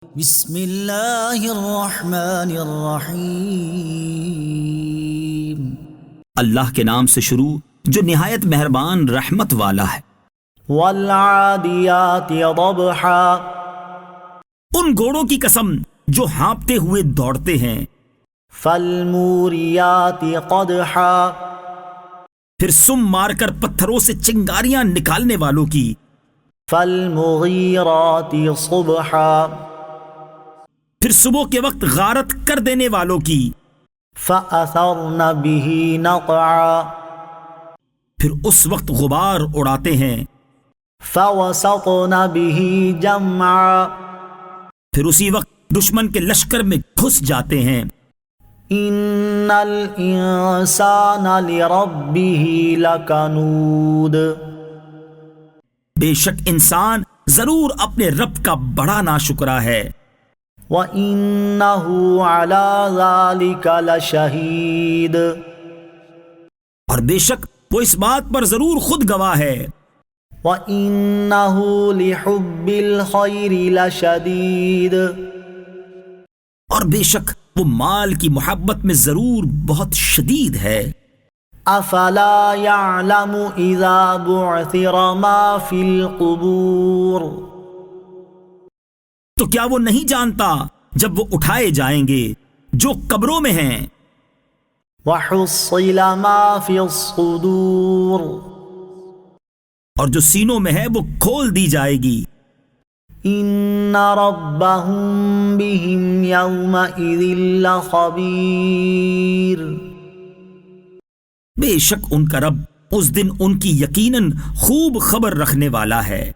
بسم اللہ الرحمن الرحیم۔ اللہ کے نام سے شروع جو نہایت مہربان رحمت والا ہے۔ والعادیات ضبحا، ان گھوڑوں کی قسم جو ہانپتے ہوئے دوڑتے ہیں۔ فالموریات قدحا، پھر سم مار کر پتھروں سے چنگاریاں نکالنے والوں کی۔ فالمغیرات صبحا، پھر صبح کے وقت غارت کر دینے والوں کی۔ فأثرن به نقعا، پھر اس وقت غبار اڑاتے ہیں۔ فوسطن به جمعا، پھر اسی وقت دشمن کے لشکر میں گھس جاتے ہیں۔ ان الانسان لربه لکنود، بے شک انسان ضرور اپنے رب کا بڑا ناشکرا ہے۔ وَإِنَّهُ عَلَى ذَلِكَ لَشَهِيدٌ، اور بے شک وہ اس بات پر ضرور خود گواہ ہے۔ وَإِنَّهُ لِحُبِّ الْخَيْرِ لَشَدِيدٌ، اور بے شک وہ مال کی محبت میں ضرور بہت شدید ہے۔ أَفَلَا يَعْلَمُ إِذَا بُعْثِرَ مَا فِي الْقُبُورِ، تو کیا وہ نہیں جانتا جب وہ اٹھائے جائیں گے جو قبروں میں ہیں۔ وَحُصِّلَ مَا فِي الصُّدُورِ، اور جو سینوں میں ہے وہ کھول دی جائے گی۔ إِنَّ رَبَّهُم بِهِمْ يَوْمَئِذٍ لَخَبِيرٌ، بے شک ان کا رب اس دن ان کی یقیناً خوب خبر رکھنے والا ہے۔